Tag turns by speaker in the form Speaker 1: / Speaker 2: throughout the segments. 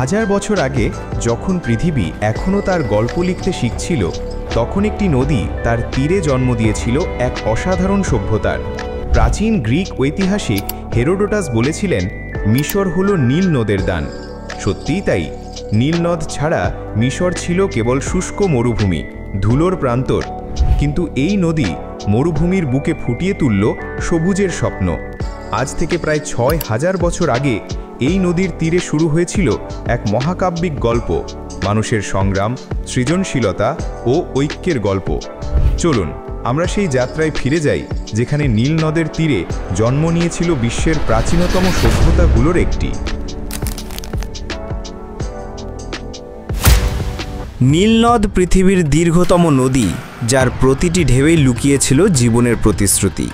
Speaker 1: হাজার বছর আগে যখন পৃথিবী এখনও তার গল্প লিখতে শিখছিল, তখন একটি নদী তার তীরে জন্ম দিয়েছিল এক অসাধারণ সভ্যতার। প্রাচীন গ্রিক ঐতিহাসিক হেরোডোটাস বলেছিলেন, মিশর হলো নীল নদের দান। সত্যিই তাই, নীল নদ ছাড়া মিশর ছিল কেবল শুষ্ক মরুভূমি, ধুলোর প্রান্তর। কিন্তু এই নদী মরুভূমির বুকে ফুটিয়ে তুলল সবুজের স্বপ্ন। আজ থেকে প্রায় ৬,০০০ বছর আগে এই নদীর তীরে শুরু হয়েছিল এক মহাকাব্যিক গল্প, মানুষের সংগ্রাম, সৃজনশীলতা ও ঐক্যের গল্প। চলুন আমরা সেই যাত্রায় ফিরে যাই, যেখানে নীল নদের তীরে জন্ম নিয়েছিল বিশ্বের প্রাচীনতম সভ্যতাগুলোর একটি।
Speaker 2: নীলনদ পৃথিবীর দীর্ঘতম নদী, যার প্রতিটি ঢেউই লুকিয়েছিল জীবনের প্রতিশ্রুতি।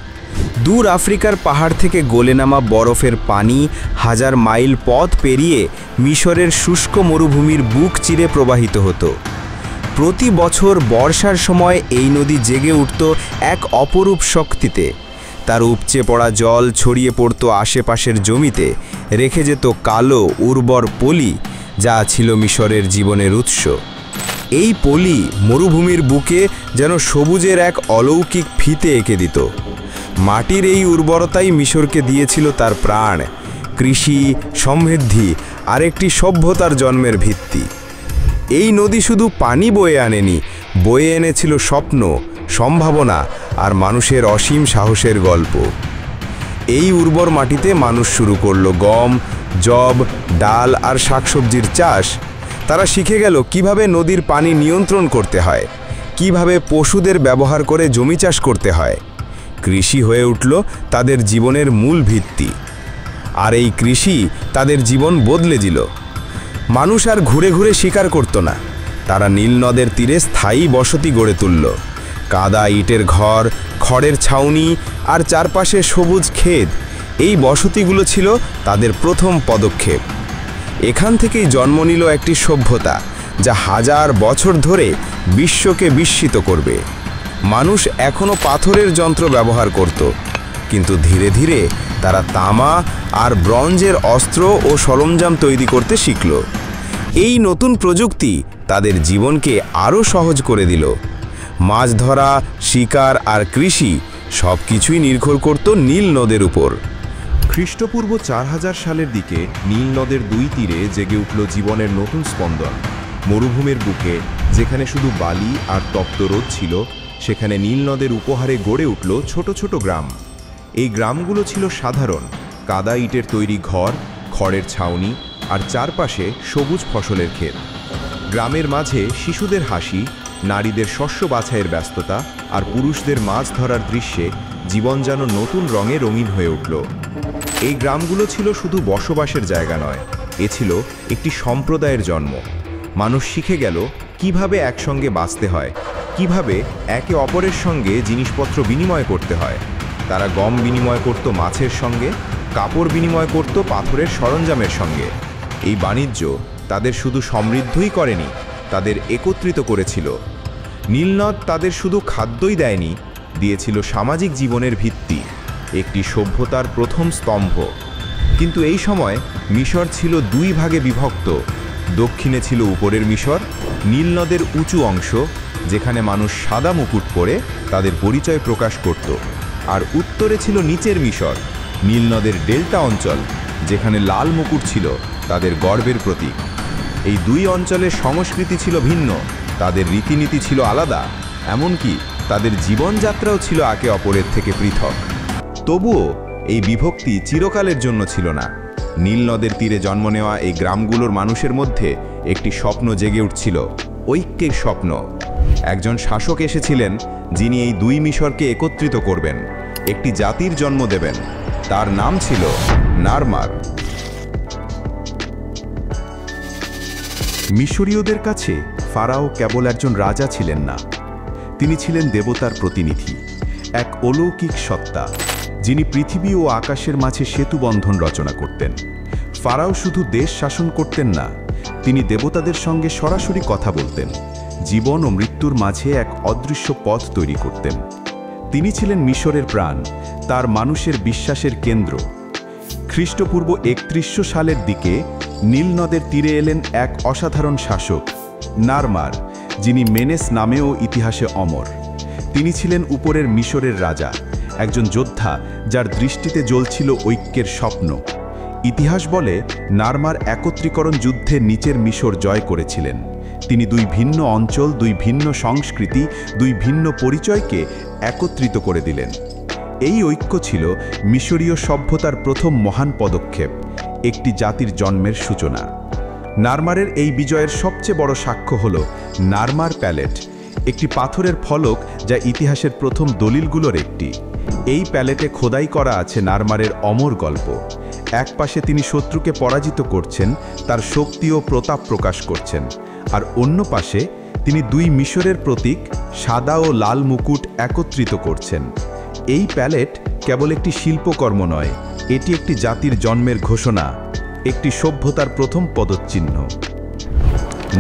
Speaker 2: দূর আফ্রিকার পাহাড় থেকে গলে নামা বরফের পানি হাজার মাইল পথ পেরিয়ে মিশরের শুষ্ক মরুভূমির বুক চিরে প্রবাহিত হতো। প্রতি বছর বর্ষার সময় এই নদী জেগে উঠত এক অপরূপ শক্তিতে। তার উপচে পড়া জল ছড়িয়ে পড়ত আশেপাশের জমিতে, রেখে যেত কালো উর্বর পলি, যা ছিল মিশরের জীবনের উৎস। এই পলি মরুভূমির বুকে যেন সবুজের এক অলৌকিক ফিতে এঁকে দিত। মাটির এই উর্বরতাই মিশরকে দিয়েছিল তার প্রাণ, কৃষি, সমৃদ্ধি আর একটি সভ্যতার জন্মের ভিত্তি। এই নদী শুধু পানি বয়ে আনেনি, বয়ে এনেছিল স্বপ্ন, সম্ভাবনা আর মানুষের অসীম সাহসের গল্প। এই উর্বর মাটিতে মানুষ শুরু করলো গম, যব, ডাল আর শাকসবজির চাষ। তারা শিখে গেল কিভাবে নদীর পানি নিয়ন্ত্রণ করতে হয়, কিভাবে পশুদের ব্যবহার করে জমি চাষ করতে হয়। কৃষি হয়ে উঠল তাদের জীবনের মূল ভিত্তি। আর এই কৃষি তাদের জীবন বদলে দিল। মানুষ আর ঘুরে ঘুরে শিকার করত না, তারা নীল নদের তীরে স্থায়ী বসতি গড়ে তুলল। কাদা ইটের ঘর, খড়ের ছাউনি আর চারপাশে সবুজ ক্ষেত, এই বসতিগুলো ছিল তাদের প্রথম পদক্ষেপ। এখান থেকেই জন্ম নিল একটি সভ্যতা, যা হাজার বছর ধরে বিশ্বকে বিস্মিত করবে। মানুষ এখনও পাথরের যন্ত্র ব্যবহার করত, কিন্তু ধীরে ধীরে তারা তামা আর ব্রোঞ্জের অস্ত্র ও সরঞ্জাম তৈরি করতে শিখল। এই নতুন প্রযুক্তি তাদের জীবনকে আরও সহজ করে দিল। মাছ ধরা, শিকার আর কৃষি সব কিছুই নির্ভর করত নীল নদের উপর।
Speaker 1: খ্রিস্টপূর্ব ৪০০০ সালের দিকে নীল নদের দুই তীরে জেগে উঠল জীবনের নতুন স্পন্দন। মরুভূমির বুকে, যেখানে শুধু বালি আর তপ্ত রোদ ছিল, সেখানে নীল নদের উপহারে গড়ে উঠল ছোট ছোট গ্রাম। এই গ্রামগুলো ছিল সাধারণ, কাদা ইটের তৈরি ঘর, খড়ের ছাউনি আর চারপাশে সবুজ ফসলের ক্ষেত। গ্রামের মাঝে শিশুদের হাসি, নারীদের শস্য বাছাইয়ের ব্যস্ততা আর পুরুষদের মাছ ধরার দৃশ্যে জীবন যেন নতুন রঙে রঙিন হয়ে উঠল। এই গ্রামগুলো ছিল শুধু বসবাসের জায়গা নয়, এ ছিল একটি সম্প্রদায়ের জন্ম। মানুষ শিখে গেল কিভাবে একসঙ্গে বাঁচতে হয়, কিভাবে একে অপরের সঙ্গে জিনিসপত্র বিনিময় করতে হয়। তারা গম বিনিময় করত মাছের সঙ্গে, কাপড় বিনিময় করত পাথরের সরঞ্জামের সঙ্গে। এই বাণিজ্য তাদের শুধু সমৃদ্ধই করেনি, তাদের একত্রিত করেছিল। নীলনদ তাদের শুধু খাদ্যই দেয়নি, দিয়েছিল সামাজিক জীবনের ভিত্তি, একটি সভ্যতার প্রথম স্তম্ভ। কিন্তু এই সময় মিশর ছিল দুই ভাগে বিভক্ত। দক্ষিণে ছিল উপরের মিশর, নীল নদের উঁচু অংশ, যেখানে মানুষ সাদা মুকুট পরে তাদের পরিচয় প্রকাশ করত। আর উত্তরে ছিল নিচের মিশর, নীল নদের ডেল্টা অঞ্চল, যেখানে লাল মুকুট ছিল তাদের গর্বের প্রতীক। এই দুই অঞ্চলের সংস্কৃতি ছিল ভিন্ন, তাদের রীতিনীতি ছিল আলাদা, এমনকি তাদের জীবনযাত্রাও ছিল একে অপরের থেকে পৃথক। তবুও এই বিভক্তি চিরকালের জন্য ছিল না। নীল নদের তীরে জন্ম নেওয়া এই গ্রামগুলোর মানুষের মধ্যে একটি স্বপ্ন জেগে উঠছিল, ঐক্যের স্বপ্ন। একজন শাসক এসেছিলেন, যিনি এই দুই মিশরকে একত্রিত করবেন, একটি জাতির জন্ম দেবেন। তার নাম ছিল নারমার। মিশরীয়দের কাছে ফারাও কেবল একজন রাজা ছিলেন না, তিনি ছিলেন দেবতার প্রতিনিধি, এক অলৌকিক সত্তা, যিনি পৃথিবী ও আকাশের মাঝে সেতু বন্ধন রচনা করতেন। ফারাও শুধু দেশ শাসন করতেন না, তিনি দেবতাদের সঙ্গে সরাসরি কথা বলতেন, জীবন ও মৃত্যুর মাঝে এক অদৃশ্য পথ তৈরি করতেন। তিনি ছিলেন মিশরের প্রাণ, তার মানুষের বিশ্বাসের কেন্দ্র। খ্রিস্টপূর্ব ৩১০০ সালের দিকে নীল নদের তীরে এলেন এক অসাধারণ শাসক, নারমার, যিনি মেনেস নামেও ইতিহাসে অমর। তিনি ছিলেন উপরের মিশরের রাজা, একজন যোদ্ধা যার দৃষ্টিতে জ্বলছিল ঐক্যের স্বপ্ন। ইতিহাস বলে নারমার একত্রীকরণ যুদ্ধে নিচের মিশর জয় করেছিলেন। তিনি দুই ভিন্ন অঞ্চল, দুই ভিন্ন সংস্কৃতি, দুই ভিন্ন পরিচয়কে একত্রিত করে দিলেন। এই ঐক্য ছিল মিশরীয় সভ্যতার প্রথম মহান পদক্ষেপ, একটি জাতির জন্মের সূচনা। নারমারের এই বিজয়ের সবচেয়ে বড় সাক্ষ্য হল নারমার প্যালেট, একটি পাথরের ফলক যা ইতিহাসের প্রথম দলিলগুলোর একটি। এই প্যালেটে খোদাই করা আছে নারমারের অমর গল্প। এক পাশে তিনি শত্রুকে পরাজিত করছেন, তার শক্তি ও প্রতাপ প্রকাশ করছেন, আর অন্য পাশে তিনি দুই মিশরের প্রতীক সাদা ও লাল মুকুট একত্রিত করছেন। এই প্যালেট কেবল একটি শিল্পকর্ম নয়, এটি একটি জাতির জন্মের ঘোষণা, একটি সভ্যতার প্রথম পদচিহ্ন।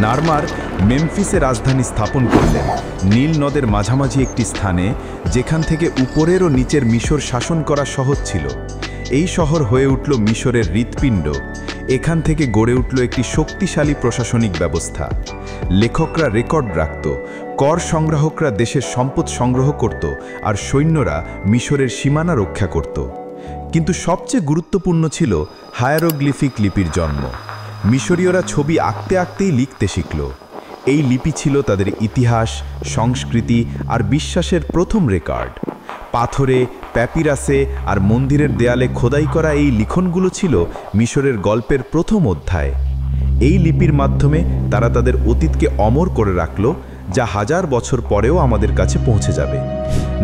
Speaker 1: নারমার মেমফিসে রাজধানী স্থাপন করলেন, নীল নদের মাঝামাঝি একটি স্থানে, যেখান থেকে উপরের ও নিচের মিশর শাসন করা সহজ ছিল। এই শহর হয়ে উঠল মিশরের হৃৎপিণ্ড। এখান থেকে গড়ে উঠল একটি শক্তিশালী প্রশাসনিক ব্যবস্থা। লেখকরা রেকর্ড রাখত, কর সংগ্রাহকরা দেশের সম্পদ সংগ্রহ করত, আর সৈন্যরা মিশরের সীমানা রক্ষা করত। কিন্তু সবচেয়ে গুরুত্বপূর্ণ ছিল হায়ারোগ্লিফিক লিপির জন্ম। মিশরীয়রা ছবি আঁকতে আঁকতেই লিখতে শিখল। এই লিপি ছিল তাদের ইতিহাস, সংস্কৃতি আর বিশ্বাসের প্রথম রেকর্ড। পাথরে, প্যাপিরাসে আর মন্দিরের দেয়ালে খোদাই করা এই লিখনগুলো ছিল মিশরের গল্পের প্রথম অধ্যায়। এই লিপির মাধ্যমে তারা তাদের অতীতকে অমর করে রাখল, যা হাজার বছর পরেও আমাদের কাছে পৌঁছে যাবে।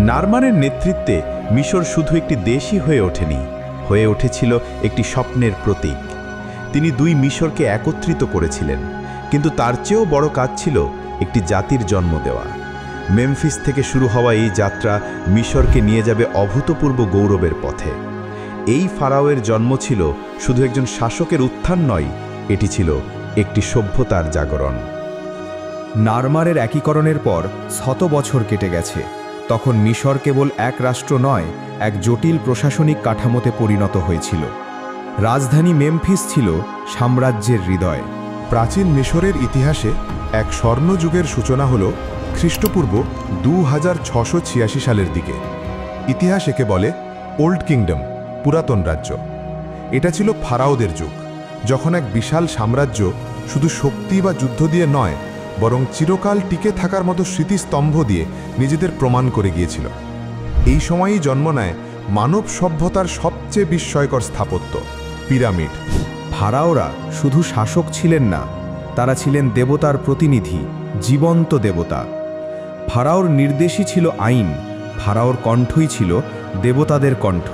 Speaker 1: নারমারের নেতৃত্বে মিশর শুধু একটি দেশই হয়ে ওঠেনি, হয়ে উঠেছিল একটি স্বপ্নের প্রতীক। তিনি দুই মিশরকে একত্রিত করেছিলেন, কিন্তু তার চেয়েও বড় কাজ ছিল একটি জাতির জন্ম দেওয়া। মেমফিস থেকে শুরু হওয়া এই যাত্রা মিশরকে নিয়ে যাবে অভূতপূর্ব গৌরবের পথে। এই ফারাওয়ের জন্ম ছিল শুধু একজন শাসকের উত্থান নয়, এটি ছিল একটি সভ্যতার জাগরণ।
Speaker 2: নারমারের একীকরণের পর 100 বছর কেটে গেছে। তখন মিশর কেবল এক রাষ্ট্র নয়, এক জটিল প্রশাসনিক কাঠামোতে পরিণত হয়েছিল। রাজধানী মেমফিস ছিল সাম্রাজ্যের হৃদয়।
Speaker 3: প্রাচীন মিশরের ইতিহাসে এক স্বর্ণযুগের সূচনা হল খ্রিস্টপূর্ব 2686 সালের দিকে। ইতিহাস একে বলে ওল্ড কিংডম, পুরাতন রাজ্য। এটা ছিল ফারাওদের যুগ, যখন এক বিশাল সাম্রাজ্য শুধু শক্তি বা যুদ্ধ দিয়ে নয়, বরং চিরকাল টিকে থাকার মতো স্মৃতিস্তম্ভ দিয়ে নিজেদের প্রমাণ করে গিয়েছিল। এই সময়ই জন্ম নেয় মানব সভ্যতার সবচেয়ে বিস্ময়কর স্থাপত্য, পিরামিড।
Speaker 2: ফারাওরা শুধু শাসক ছিলেন না, তারা ছিলেন দেবতার প্রতিনিধি, জীবন্ত দেবতা। ফারাওর নির্দেশই ছিল আইন, ফারাওর কণ্ঠই ছিল দেবতাদের কণ্ঠ।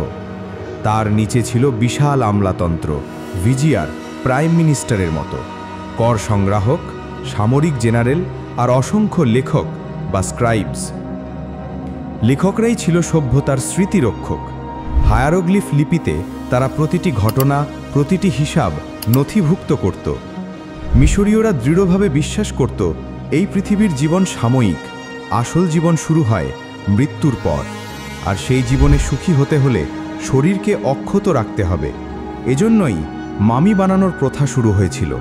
Speaker 2: তার নিচে ছিল বিশাল আমলাতন্ত্র, ভিজিয়ার, প্রাইম মিনিস্টারের মতো, কর সংগ্রাহক, সামরিক জেনারেল আর অসংখ্য লেখক বা স্ক্রাইবস। লেখকরাই ছিল সভ্যতার স্মৃতিরক্ষক। হায়ারোগ্লিফ লিপিতে তারা প্রতিটি ঘটনা, প্রতিটি হিসাব নথিভুক্ত করত। মিশরীয়রা দৃঢ়ভাবে বিশ্বাস করত এই পৃথিবীর জীবন সাময়িক, আসল জীবন শুরু হয় মৃত্যুর পর, আর সেই জীবনে সুখী হতে হলে শরীরকে অক্ষত রাখতে হবে। এজন্যই মামি বানানোর প্রথা শুরু হয়েছিল।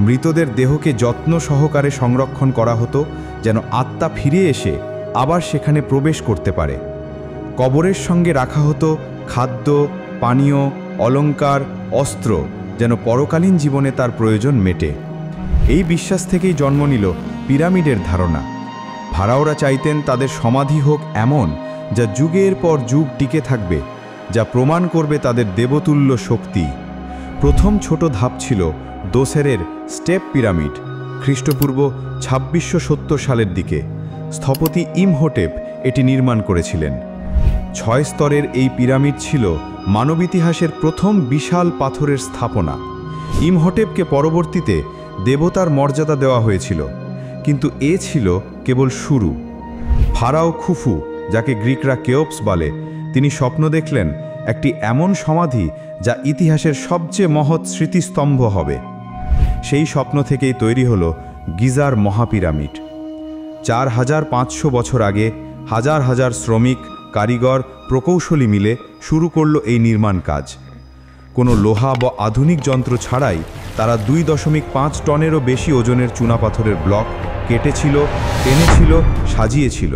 Speaker 2: মৃতদের দেহকে যত্ন সহকারে সংরক্ষণ করা হতো, যেন আত্মা ফিরে এসে আবার সেখানে প্রবেশ করতে পারে। কবরের সঙ্গে রাখা হতো খাদ্য, পানীয়, অলংকার, অস্ত্র, যেন পরকালীন জীবনে তার প্রয়োজন মেটে। এই বিশ্বাস থেকেই জন্ম নিল পিরামিডের ধারণা। ফারাওরা চাইতেন তাদের সমাধি হোক এমন, যা যুগের পর যুগ টিকে থাকবে, যা প্রমাণ করবে তাদের দেবতুল্য শক্তি। প্রথম ছোট ধাপ ছিল দোসেরের স্টেপ পিরামিড, খ্রিস্টপূর্ব 2670 সালের দিকে। স্থপতি ইমহোটেপ এটি নির্মাণ করেছিলেন। 6 স্তরের এই পিরামিড ছিল মানব ইতিহাসের প্রথম বিশাল পাথরের স্থাপনা। ইমহোটেপকে পরবর্তীতে দেবতার মর্যাদা দেওয়া হয়েছিল, কিন্তু এ ছিল কেবল শুরু। ফারাও খুফু, যাকে গ্রিকরা কেওপস বলে, তিনি স্বপ্ন দেখলেন একটি এমন সমাধি যা ইতিহাসের সবচেয়ে মহৎ স্মৃতিস্তম্ভ হবে। সেই স্বপ্ন থেকেই তৈরি হলো গিজার মহাপিরামিড। 4500 বছর আগে হাজার হাজার শ্রমিক, কারিগর, প্রকৌশলী মিলে শুরু করলো এই নির্মাণ কাজ। কোনো লোহা বা আধুনিক যন্ত্র ছাড়াই
Speaker 1: তারা 2.5 টনেরও বেশি ওজনের চুনাপাথরের ব্লক কেটেছিল, টেনেছিল, সাজিয়েছিল।